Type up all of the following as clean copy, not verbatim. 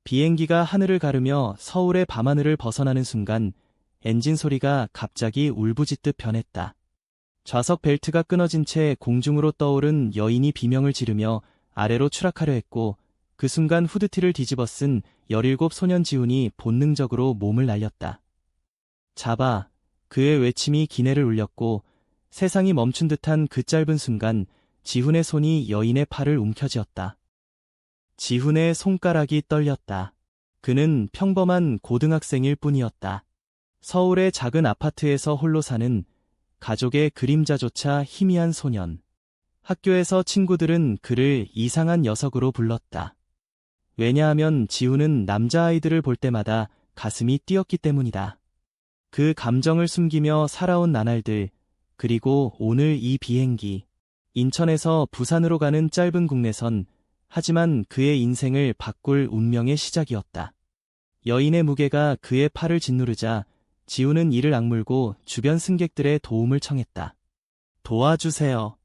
비행기가 하늘을 가르며 서울의 밤하늘을 벗어나는 순간 엔진 소리가 갑자기 울부짖듯 변했다. 좌석 벨트가 끊어진 채 공중으로 떠오른 여인이 비명을 지르며 아래로 추락하려 했고 그 순간 후드티를 뒤집어 쓴 17 소년 지훈이 본능적으로 몸을 날렸다. 잡아. 그의 외침이 기내를 울렸고 세상이 멈춘 듯한 그 짧은 순간 지훈의 손이 여인의 팔을 움켜쥐었다. 지훈의 손가락이 떨렸다. 그는 평범한 고등학생일 뿐이었다. 서울의 작은 아파트에서 홀로 사는 가족의 그림자조차 희미한 소년. 학교에서 친구들은 그를 이상한 녀석으로 불렀다. 왜냐하면 지훈은 남자아이들을 볼 때마다 가슴이 뛰었기 때문이다. 그 감정을 숨기며 살아온 나날들, 그리고 오늘 이 비행기. 인천에서 부산으로 가는 짧은 국내선, 하지만 그의 인생을 바꿀 운명의 시작이었다. 여인의 무게가 그의 팔을 짓누르자 지훈은 이를 악물고 주변 승객들의 도움을 청했다. 도와주세요.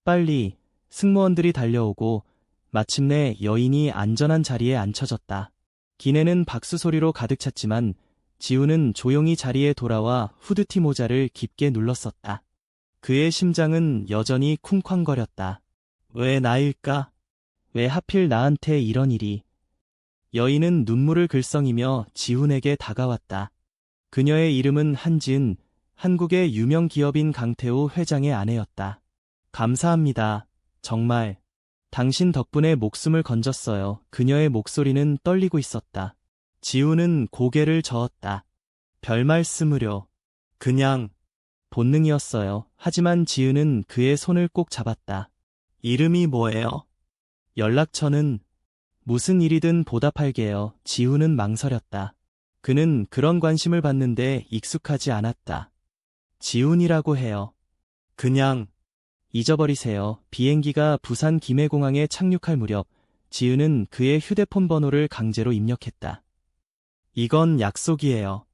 빨리. 승무원들이 달려오고 마침내 여인이 안전한 자리에 앉혀졌다. 기내는 박수 소리로 가득 찼지만 지훈은 조용히 자리에 돌아와 후드티 모자를 깊게 눌렀었다. 그의 심장은 여전히 쿵쾅거렸다. 왜 나일까? 왜 하필 나한테 이런 일이? 여인은 눈물을 글썽이며 지훈에게 다가왔다. 그녀의 이름은 한지은, 한국의 유명 기업인 강태우 회장의 아내였다. 감사합니다. 정말. 당신 덕분에 목숨을 건졌어요. 그녀의 목소리는 떨리고 있었다. 지훈은 고개를 저었다. 별 말씀을요. 그냥 본능이었어요. 하지만 지은은 그의 손을 꼭 잡았다. 이름이 뭐예요? 연락처는? 무슨 일이든 보답할게요. 지훈은 망설였다. 그는 그런 관심을 받는데 익숙하지 않았다. 지훈이라고 해요. 그냥 잊어버리세요. 비행기가 부산 김해공항에 착륙할 무렵 지은은 그의 휴대폰 번호를 강제로 입력했다. 이건 약속이에요.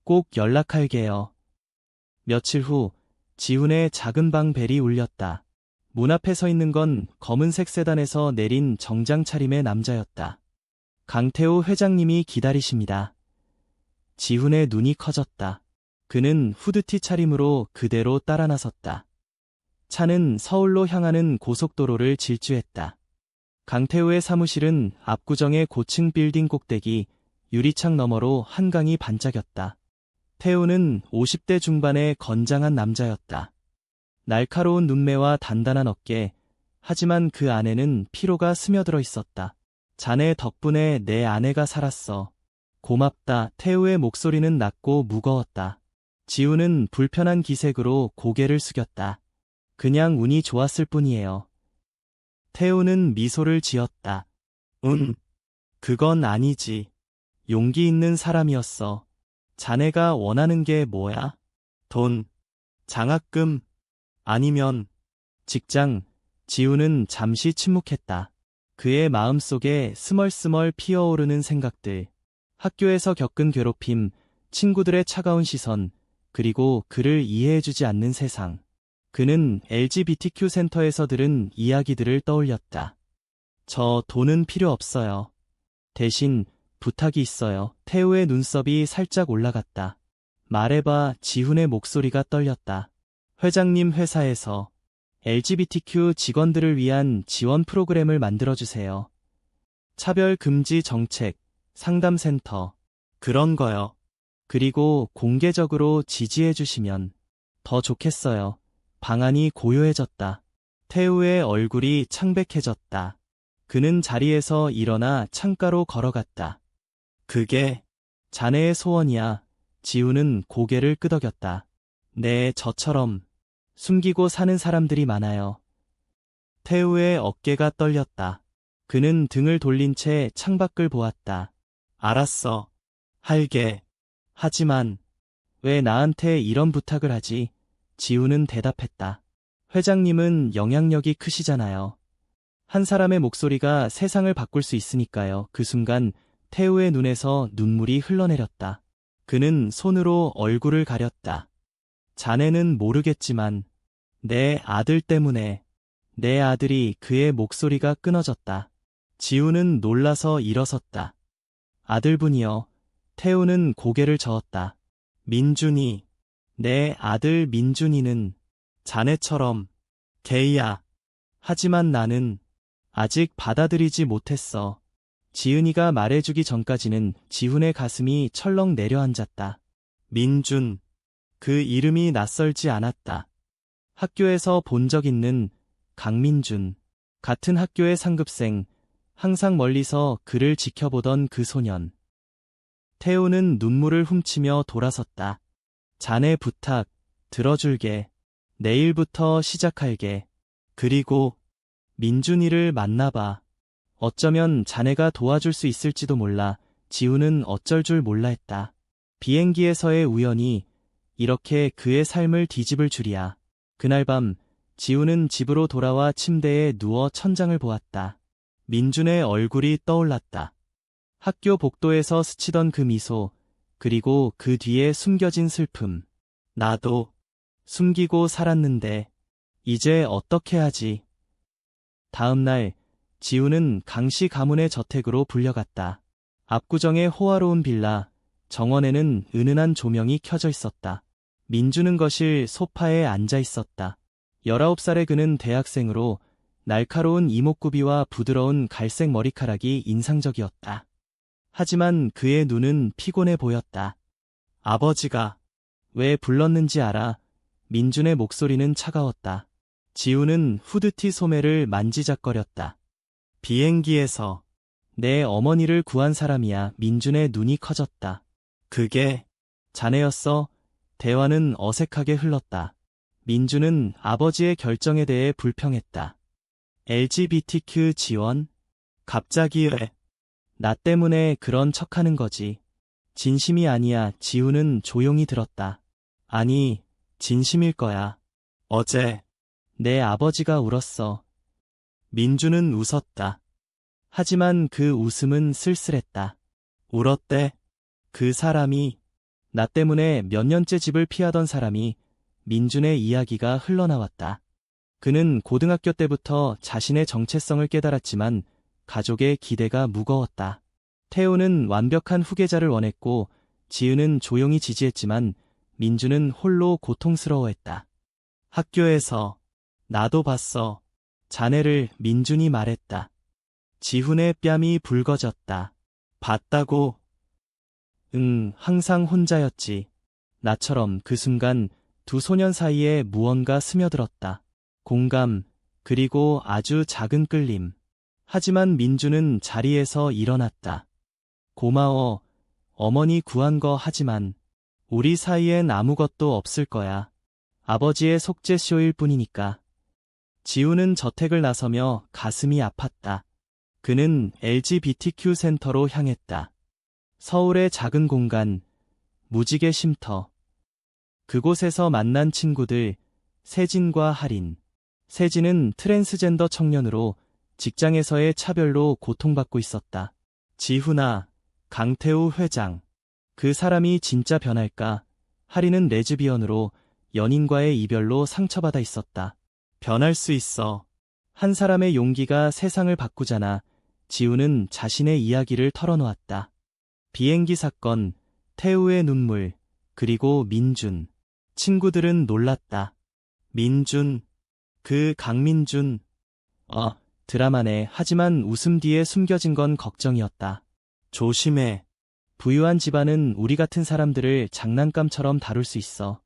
꼭 연락할게요. 며칠 후 지훈의 작은 방 벨이 울렸다. 문 앞에 서 있는 건 검은색 세단에서 내린 정장 차림의 남자였다. 강태우 회장님이 기다리십니다. 지훈의 눈이 커졌다. 그는 후드티 차림으로 그대로 따라 나섰다. 차는 서울로 향하는 고속도로를 질주했다. 강태우의 사무실은 압구정의 고층 빌딩 꼭대기, 유리창 너머로 한강이 반짝였다. 태우는 50대 중반의 건장한 남자였다. 날카로운 눈매와 단단한 어깨, 하지만 그 안에는 피로가 스며들어 있었다. 자네 덕분에 내 아내가 살았어. 고맙다. 태우의 목소리는 낮고 무거웠다. 지훈은 불편한 기색으로 고개를 숙였다. 그냥 운이 좋았을 뿐이에요. 태우는 미소를 지었다. 그건 아니지. 용기 있는 사람이었어. 자네가 원하는 게 뭐야? 돈, 장학금, 아니면 직장. 지훈은 잠시 침묵했다. 그의 마음속에 스멀스멀 피어오르는 생각들. 학교에서 겪은 괴롭힘, 친구들의 차가운 시선, 그리고 그를 이해해주지 않는 세상. 그는 LGBTQ 센터에서 들은 이야기들을 떠올렸다. 저 돈은 필요 없어요. 대신 부탁이 있어요. 태우의 눈썹이 살짝 올라갔다. 말해봐. 지훈의 목소리가 떨렸다. 회장님 회사에서 LGBTQ 직원들을 위한 지원 프로그램을 만들어주세요. 차별 금지 정책, 상담센터, 그런 거요. 그리고 공개적으로 지지해주시면 더 좋겠어요. 방안이 고요해졌다. 태우의 얼굴이 창백해졌다. 그는 자리에서 일어나 창가로 걸어갔다. 그게 자네의 소원이야. 지훈은 고개를 끄덕였다. 네, 저처럼 숨기고 사는 사람들이 많아요. 태우의 어깨가 떨렸다. 그는 등을 돌린 채 창밖을 보았다. 알았어. 할게. 하지만 왜 나한테 이런 부탁을 하지? 지훈은 대답했다. 회장님은 영향력이 크시잖아요. 한 사람의 목소리가 세상을 바꿀 수 있으니까요. 그 순간 태우의 눈에서 눈물이 흘러내렸다. 그는 손으로 얼굴을 가렸다. 자네는 모르겠지만 내 아들 때문에 내 아들이 그의 목소리가 끊어졌다. 지훈은 놀라서 일어섰다. 아들분이여. 태우는 고개를 저었다. 민준이, 내 아들 민준이는 자네처럼 게이야. 하지만 나는 아직 받아들이지 못했어. 지은이가 말해주기 전까지는 지훈의 가슴이 철렁 내려앉았다. 민준, 그 이름이 낯설지 않았다. 학교에서 본 적 있는 강민준, 같은 학교의 상급생, 항상 멀리서 그를 지켜보던 그 소년. 태우는 눈물을 훔치며 돌아섰다. 자네 부탁, 들어줄게. 내일부터 시작할게. 그리고 민준이를 만나봐. 어쩌면 자네가 도와줄 수 있을지도 몰라. 지훈은 어쩔 줄 몰라 했다. 비행기에서의 우연이 이렇게 그의 삶을 뒤집을 줄이야. 그날 밤 지훈은 집으로 돌아와 침대에 누워 천장을 보았다. 민준의 얼굴이 떠올랐다. 학교 복도에서 스치던 그 미소, 그리고 그 뒤에 숨겨진 슬픔. 나도 숨기고 살았는데 이제 어떻게 하지? 다음 날 지훈은 강씨 가문의 저택으로 불려갔다. 압구정의 호화로운 빌라, 정원에는 은은한 조명이 켜져 있었다. 민준은 거실 소파에 앉아 있었다. 19살의 그는 대학생으로 날카로운 이목구비와 부드러운 갈색 머리카락이 인상적이었다. 하지만 그의 눈은 피곤해 보였다. 아버지가 왜 불렀는지 알아? 민준의 목소리는 차가웠다. 지훈은 후드티 소매를 만지작거렸다. 비행기에서 내 어머니를 구한 사람이야. 민준의 눈이 커졌다. 그게 자네였어? 대화는 어색하게 흘렀다. 민준은 아버지의 결정에 대해 불평했다. LGBTQ 지원? 갑자기 왜? 나 때문에 그런 척하는 거지. 진심이 아니야. 지훈은 조용히 들었다. 아니, 진심일 거야. 어제 내 아버지가 울었어. 민준은 웃었다. 하지만 그 웃음은 쓸쓸했다. 울었대? 그 사람이, 나 때문에 몇 년째 집을 피하던 사람이. 민준의 이야기가 흘러나왔다. 그는 고등학교 때부터 자신의 정체성을 깨달았지만 가족의 기대가 무거웠다. 태우는 완벽한 후계자를 원했고 지은은 조용히 지지했지만 민준은 홀로 고통스러워했다. 학교에서 나도 봤어. 자네를. 민준이 말했다. 지훈의 뺨이 붉어졌다. 봤다고? 응, 항상 혼자였지. 나처럼. 그 순간 두 소년 사이에 무언가 스며들었다. 공감, 그리고 아주 작은 끌림. 하지만 민준은 자리에서 일어났다. 고마워. 어머니 구한 거. 하지만 우리 사이엔 아무것도 없을 거야. 아버지의 속죄쇼일 뿐이니까. 지훈은 저택을 나서며 가슴이 아팠다. 그는 LGBTQ 센터로 향했다. 서울의 작은 공간, 무지개 쉼터. 그곳에서 만난 친구들, 세진과 할인. 세진은 트랜스젠더 청년으로 직장에서의 차별로 고통받고 있었다. 지훈아, 강태우 회장. 그 사람이 진짜 변할까? 할인은 레즈비언으로 연인과의 이별로 상처받아 있었다. 변할 수 있어. 한 사람의 용기가 세상을 바꾸잖아. 지훈은 자신의 이야기를 털어놓았다. 비행기 사건, 태우의 눈물, 그리고 민준. 친구들은 놀랐다. 민준, 그 강민준. 드라마네. 하지만 웃음 뒤에 숨겨진 건 걱정이었다. 조심해. 부유한 집안은 우리 같은 사람들을 장난감처럼 다룰 수 있어.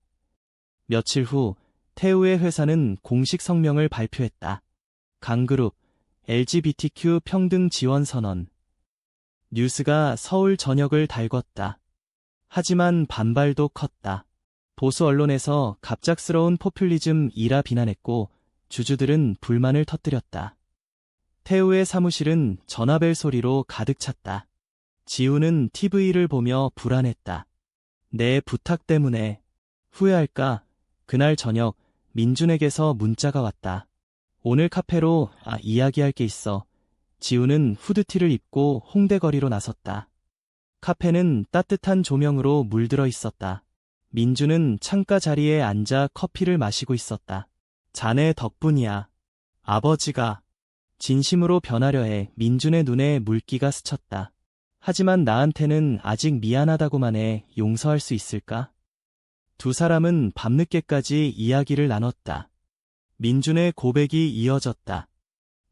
며칠 후 태우의 회사는 공식 성명을 발표했다. 강그룹, LGBTQ 평등 지원 선언. 뉴스가 서울 전역을 달궜다. 하지만 반발도 컸다. 보수 언론에서 갑작스러운 포퓰리즘이라 비난했고 주주들은 불만을 터뜨렸다. 태우의 사무실은 전화벨 소리로 가득 찼다. 지훈은 TV를 보며 불안했다. 내 부탁 때문에 후회할까? 그날 저녁 민준에게서 문자가 왔다. 오늘 카페로 이야기할 게 있어. 지훈은 후드티를 입고 홍대 거리로 나섰다. 카페는 따뜻한 조명으로 물들어 있었다. 민준은 창가 자리에 앉아 커피를 마시고 있었다. 자네 덕분이야. 아버지가 진심으로 변하려 해. 민준의 눈에 물기가 스쳤다. 하지만 나한테는 아직 미안하다고만 해. 용서할 수 있을까? 두 사람은 밤늦게까지 이야기를 나눴다. 민준의 고백이 이어졌다.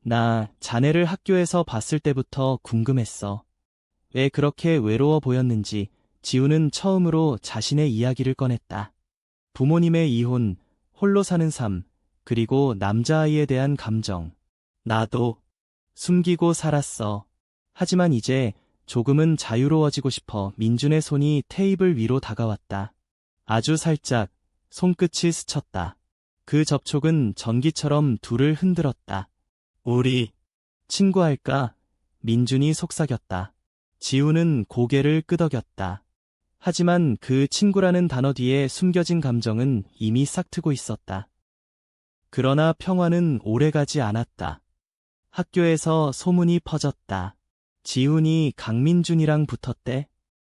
나 자네를 학교에서 봤을 때부터 궁금했어. 왜 그렇게 외로워 보였는지. 지우는 처음으로 자신의 이야기를 꺼냈다. 부모님의 이혼, 홀로 사는 삶, 그리고 남자아이에 대한 감정. 나도 숨기고 살았어. 하지만 이제 조금은 자유로워지고 싶어. 민준의 손이 테이블 위로 다가왔다. 아주 살짝 손끝이 스쳤다. 그 접촉은 전기처럼 둘을 흔들었다. 우리 친구할까? 민준이 속삭였다. 지우는 고개를 끄덕였다. 하지만 그 친구라는 단어 뒤에 숨겨진 감정은 이미 싹트고 있었다. 그러나 평화는 오래가지 않았다. 학교에서 소문이 퍼졌다. 지훈이 강민준이랑 붙었대.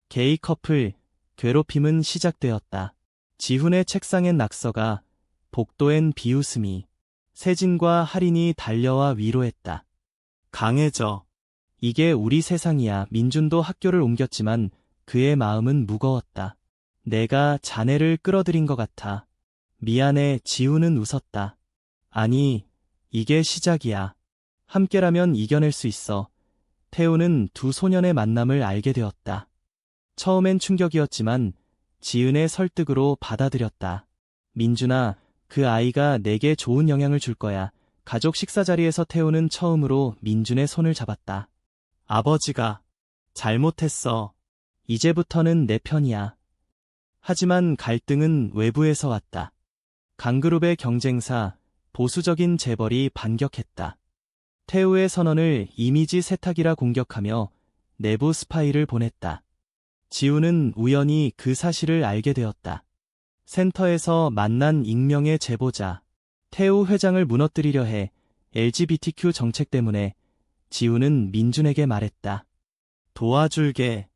게이 커플, 괴롭힘은 시작되었다. 지훈의 책상엔 낙서가, 복도엔 비웃음이, 세진과 할인이 달려와 위로했다. 강해져. 이게 우리 세상이야. 민준도 학교를 옮겼지만 그의 마음은 무거웠다. 내가 자네를 끌어들인 것 같아. 미안해. 지훈은 웃었다. 아니, 이게 시작이야. 함께라면 이겨낼 수 있어. 태우는 두 소년의 만남을 알게 되었다. 처음엔 충격이었지만 지은의 설득으로 받아들였다. 민준아, 그 아이가 내게 좋은 영향을 줄 거야. 가족 식사 자리에서 태우는 처음으로 민준의 손을 잡았다. 아버지가 잘못했어. 이제부터는 내 편이야. 하지만 갈등은 외부에서 왔다. 강그룹의 경쟁사, 보수적인 재벌이 반격했다. 태우의 선언을 이미지 세탁이라 공격하며 내부 스파이를 보냈다. 지우는 우연히 그 사실을 알게 되었다. 센터에서 만난 익명의 제보자, 태우 회장을 무너뜨리려 해. LGBTQ 정책 때문에. 지우는 민준에게 말했다. 도와줄게.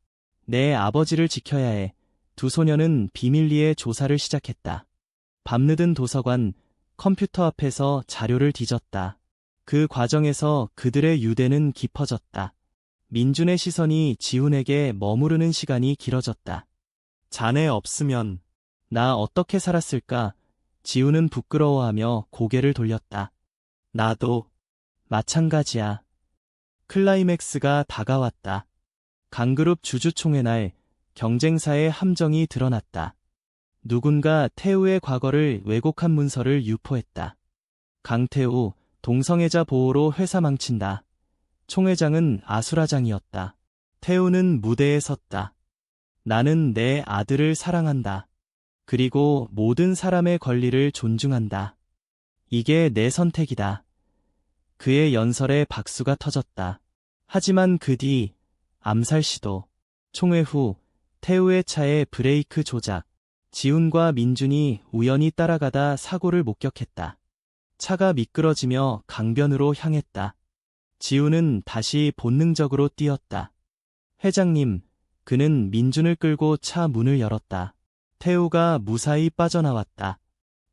내 아버지를 지켜야 해. 두 소녀는 비밀리에 조사를 시작했다. 밤늦은 도서관, 컴퓨터 앞에서 자료를 뒤졌다. 그 과정에서 그들의 유대는 깊어졌다. 민준의 시선이 지훈에게 머무르는 시간이 길어졌다. 자네 없으면 나 어떻게 살았을까? 지훈은 부끄러워하며 고개를 돌렸다. 나도 마찬가지야. 클라이맥스가 다가왔다. 강그룹 주주총회 날 경쟁사의 함정이 드러났다. 누군가 태우의 과거를 왜곡한 문서를 유포했다. 강태우, 동성애자 보호로 회사 망친다. 총회장은 아수라장이었다. 태우는 무대에 섰다. 나는 내 아들을 사랑한다. 그리고 모든 사람의 권리를 존중한다. 이게 내 선택이다. 그의 연설에 박수가 터졌다. 하지만 그 뒤 암살 시도, 총회 후 태우의 차에 브레이크 조작, 지훈과 민준이 우연히 따라가다 사고를 목격했다. 차가 미끄러지며 강변으로 향했다. 지훈은 다시 본능적으로 뛰었다. 회장님, 그는 민준을 끌고 차 문을 열었다. 태우가 무사히 빠져나왔다.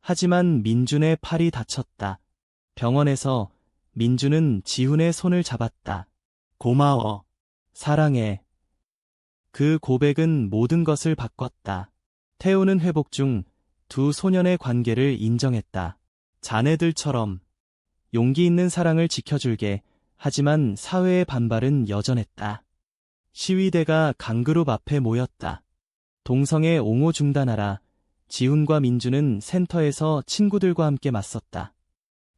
하지만 민준의 팔이 다쳤다. 병원에서 민준은 지훈의 손을 잡았다. 고마워. 사랑해. 그 고백은 모든 것을 바꿨다. 태우는 회복 중 두 소년의 관계를 인정했다. 자네들처럼 용기 있는 사랑을 지켜줄게. 하지만 사회의 반발은 여전했다. 시위대가 강그룹 앞에 모였다. 동성애 옹호 중단하라. 지훈과 민준은 센터에서 친구들과 함께 맞섰다.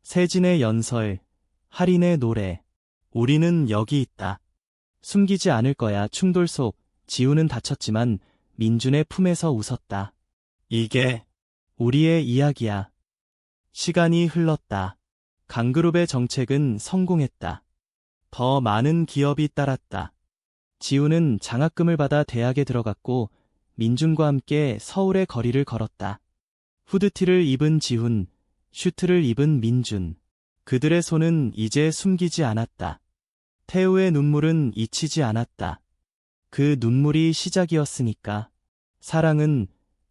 세진의 연설, 할인의 노래. 우리는 여기 있다. 숨기지 않을 거야. 충돌 속 지훈은 다쳤지만 민준의 품에서 웃었다. 이게 우리의 이야기야. 시간이 흘렀다. 강그룹의 정책은 성공했다. 더 많은 기업이 따랐다. 지훈은 장학금을 받아 대학에 들어갔고 민준과 함께 서울의 거리를 걸었다. 후드티를 입은 지훈, 슈트를 입은 민준. 그들의 손은 이제 숨기지 않았다. 태우의 눈물은 잊히지 않았다. 그 눈물이 시작이었으니까. 사랑은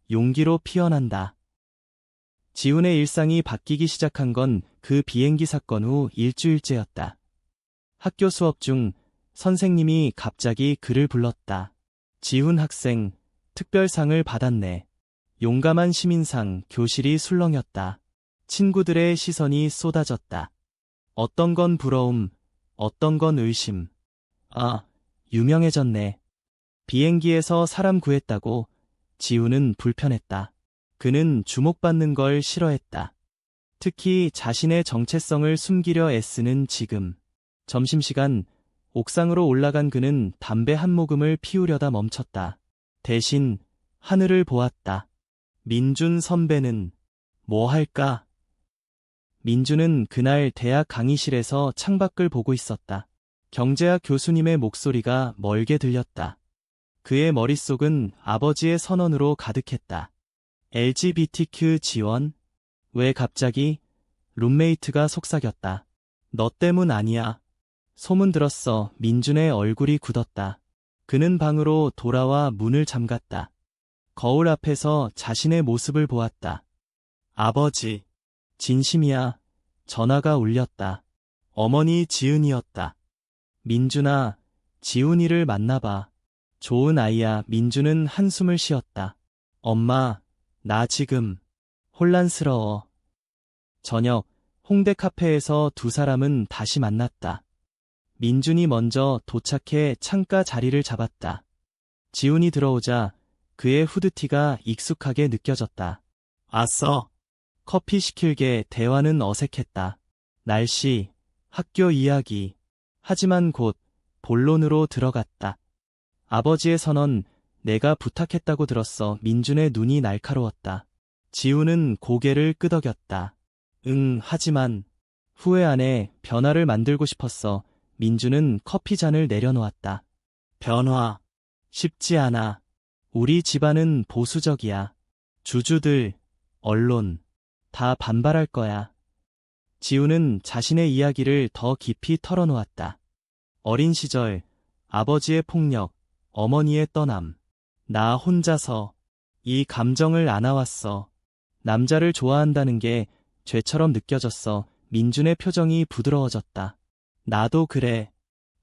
용기로 피어난다. 지훈의 일상이 바뀌기 시작한 건 그 비행기 사건 후 일주일째였다. 학교 수업 중 선생님이 갑자기 그를 불렀다. 지훈 학생, 특별상을 받았네. 용감한 시민상 교실이 술렁였다. 친구들의 시선이 쏟아졌다. 어떤 건 부러움, 어떤 건 의심. 아, 유명해졌네. 비행기에서 사람 구했다고. 지훈은 불편했다. 그는 주목받는 걸 싫어했다. 특히 자신의 정체성을 숨기려 애쓰는 지금. 점심시간, 옥상으로 올라간 그는 담배 한 모금을 피우려다 멈췄다. 대신 하늘을 보았다. 민준 선배는 뭐 할까? 민준은 그날 대학 강의실에서 창밖을 보고 있었다. 경제학 교수님의 목소리가 멀게 들렸다. 그의 머릿속은 아버지의 선언으로 가득했다. LGBTQ 지원? 왜 갑자기? 룸메이트가 속삭였다. 너 때문 아니야. 소문 들었어. 민준의 얼굴이 굳었다. 그는 방으로 돌아와 문을 잠갔다. 거울 앞에서 자신의 모습을 보았다. 아버지. 진심이야. 전화가 울렸다. 어머니 지은이었다. 민준아, 지훈이를 만나봐. 좋은 아이야. 민준은 한숨을 쉬었다. 엄마, 나 지금 혼란스러워. 저녁, 홍대 카페에서 두 사람은 다시 만났다. 민준이 먼저 도착해 창가 자리를 잡았다. 지훈이 들어오자 그의 후드티가 익숙하게 느껴졌다. 왔어. 커피 시킬게. 대화는 어색했다. 날씨, 학교 이야기. 하지만 곧 본론으로 들어갔다. 아버지의 선언, 내가 부탁했다고 들었어. 민준의 눈이 날카로웠다. 지훈은 고개를 끄덕였다. 응, 하지만 후회 안 해. 변화를 만들고 싶었어. 민준은 커피 잔을 내려놓았다. 변화. 쉽지 않아. 우리 집안은 보수적이야. 주주들, 언론, 다 반발할 거야. 지훈은 자신의 이야기를 더 깊이 털어놓았다. 어린 시절, 아버지의 폭력, 어머니의 떠남. 나 혼자서 이 감정을 안아왔어. 남자를 좋아한다는 게 죄처럼 느껴졌어. 민준의 표정이 부드러워졌다. 나도 그래.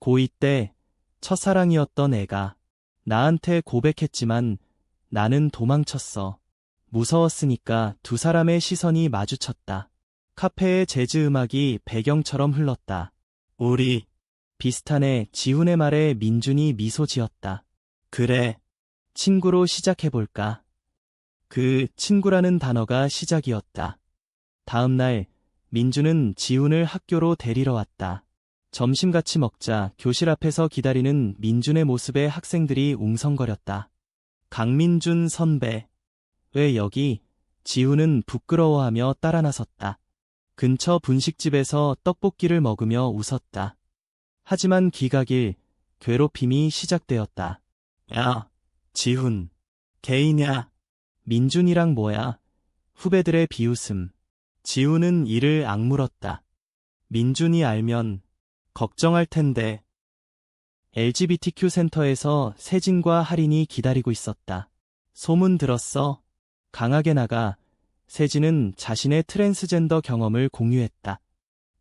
고2 때 첫사랑이었던 애가 나한테 고백했지만 나는 도망쳤어. 무서웠으니까. 두 사람의 시선이 마주쳤다. 카페의 재즈 음악이 배경처럼 흘렀다. 우리 비슷하네. 지훈의 말에 민준이 미소 지었다. 그래. 친구로 시작해볼까? 그 친구라는 단어가 시작이었다. 다음 날 민준은 지훈을 학교로 데리러 왔다. 점심 같이 먹자. 교실 앞에서 기다리는 민준의 모습에 학생들이 웅성거렸다. 강민준 선배. 왜 여기? 지훈은 부끄러워하며 따라 나섰다. 근처 분식집에서 떡볶이를 먹으며 웃었다. 하지만 기각일, 괴롭힘이 시작되었다. 야, 지훈. 개이냐? 민준이랑 뭐야? 후배들의 비웃음. 지훈은 이를 악물었다. 민준이 알면 걱정할 텐데. LGBTQ 센터에서 세진과 할인이 기다리고 있었다. 소문 들었어? 강하게 나가. 세진은 자신의 트랜스젠더 경험을 공유했다.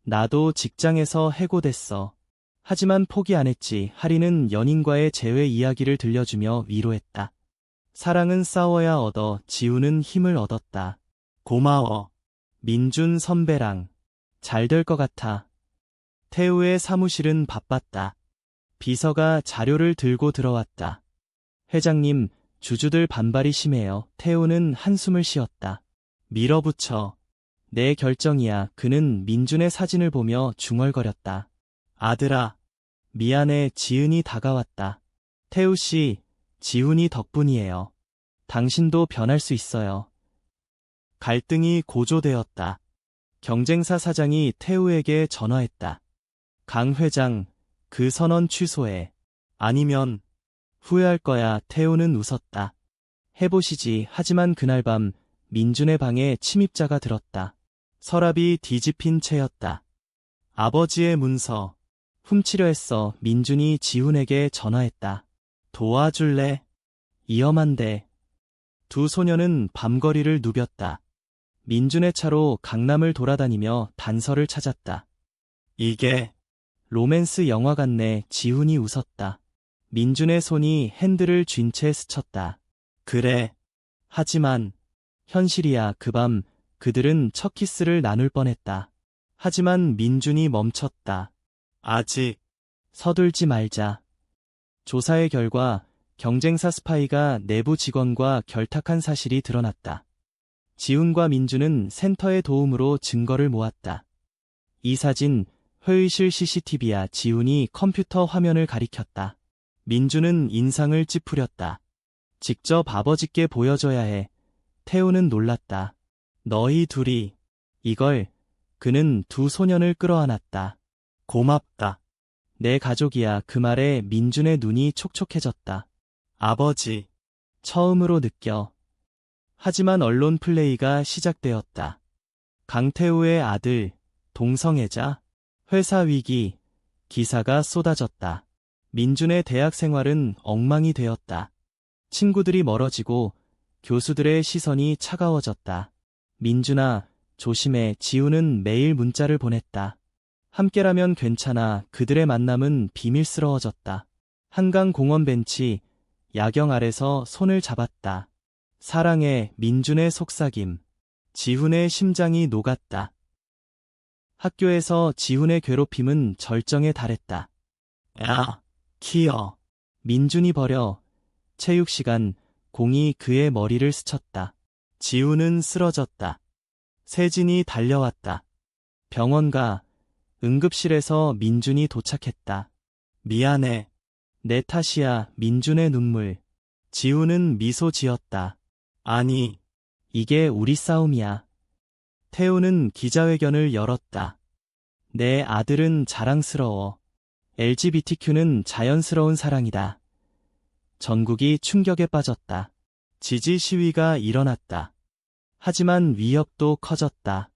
나도 직장에서 해고됐어. 하지만 포기 안 했지. 할인은 연인과의 재회 이야기를 들려주며 위로했다. 사랑은 싸워야 얻어. 지훈은 힘을 얻었다. 고마워. 민준 선배랑 잘 될 것 같아. 태우의 사무실은 바빴다. 비서가 자료를 들고 들어왔다. 회장님, 주주들 반발이 심해요. 태우는 한숨을 쉬었다. 밀어붙여. 내 결정이야. 그는 민준의 사진을 보며 중얼거렸다. 아들아, 미안해. 지은이 다가왔다. 태우 씨, 지훈이 덕분이에요. 당신도 변할 수 있어요. 갈등이 고조되었다. 경쟁사 사장이 태우에게 전화했다. 강 회장, 그 선언 취소해. 아니면 후회할 거야. 태우는 웃었다. 해보시지. 하지만 그날 밤 민준의 방에 침입자가 들었다. 서랍이 뒤집힌 채였다. 아버지의 문서. 훔치려 했어. 민준이 지훈에게 전화했다. 도와줄래? 위험한데. 두 소녀는 밤거리를 누볐다. 민준의 차로 강남을 돌아다니며 단서를 찾았다. 이게 로맨스 영화 같네. 지훈이 웃었다. 민준의 손이 핸들을 쥔 채 스쳤다. 그래. 하지만 현실이야. 그 밤 그들은 첫 키스를 나눌 뻔했다. 하지만 민준이 멈췄다. 아직 서둘지 말자. 조사의 결과 경쟁사 스파이가 내부 직원과 결탁한 사실이 드러났다. 지훈과 민준은 센터의 도움으로 증거를 모았다. 이 사진 회의실 CCTV야. 지훈이 컴퓨터 화면을 가리켰다. 민준은 인상을 찌푸렸다. 직접 아버지께 보여줘야 해. 태우는 놀랐다. 너희 둘이 이걸. 그는 두 소년을 끌어안았다. 고맙다. 내 가족이야. 그 말에 민준의 눈이 촉촉해졌다. 아버지. 처음으로 느껴. 하지만 언론 플레이가 시작되었다. 강태우의 아들, 동성애자, 회사 위기, 기사가 쏟아졌다. 민준의 대학 생활은 엉망이 되었다. 친구들이 멀어지고 교수들의 시선이 차가워졌다. 민준아, 조심해. 지훈은 매일 문자를 보냈다. 함께라면 괜찮아. 그들의 만남은 비밀스러워졌다. 한강 공원 벤치, 야경 아래서 손을 잡았다. 사랑해. 민준의 속삭임. 지훈의 심장이 녹았다. 학교에서 지훈의 괴롭힘은 절정에 달했다. 야, 키어. 민준이 버려. 체육 시간, 공이 그의 머리를 스쳤다. 지훈은 쓰러졌다. 세진이 달려왔다. 병원 가. 응급실에서 민준이 도착했다. 미안해. 내 탓이야. 민준의 눈물. 지훈은 미소 지었다. 아니, 이게 우리 싸움이야. 태우는 기자회견을 열었다. 내 아들은 자랑스러워. LGBTQ는 자연스러운 사랑이다. 전국이 충격에 빠졌다. 지지 시위가 일어났다. 하지만 위협도 커졌다.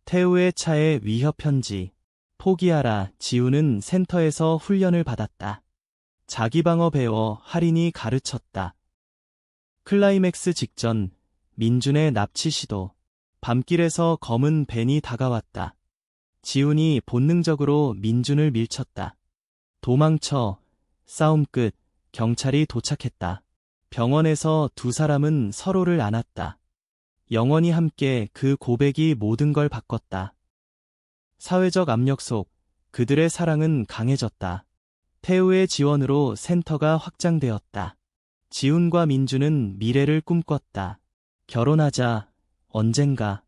태우의 차에 위협 편지. 포기하라. 지훈은 센터에서 훈련을 받았다. 자기방어 배워. 할인이 가르쳤다. 클라이맥스 직전, 민준의 납치 시도. 밤길에서 검은 벤이 다가왔다. 지훈이 본능적으로 민준을 밀쳤다. 도망쳐. 싸움 끝. 경찰이 도착했다. 병원에서 두 사람은 서로를 안았다. 영원히 함께. 그 고백이 모든 걸 바꿨다. 사회적 압력 속 그들의 사랑은 강해졌다. 태우의 지원으로 센터가 확장되었다. 지훈과 민준은 미래를 꿈꿨다. 결혼하자. 언젠가.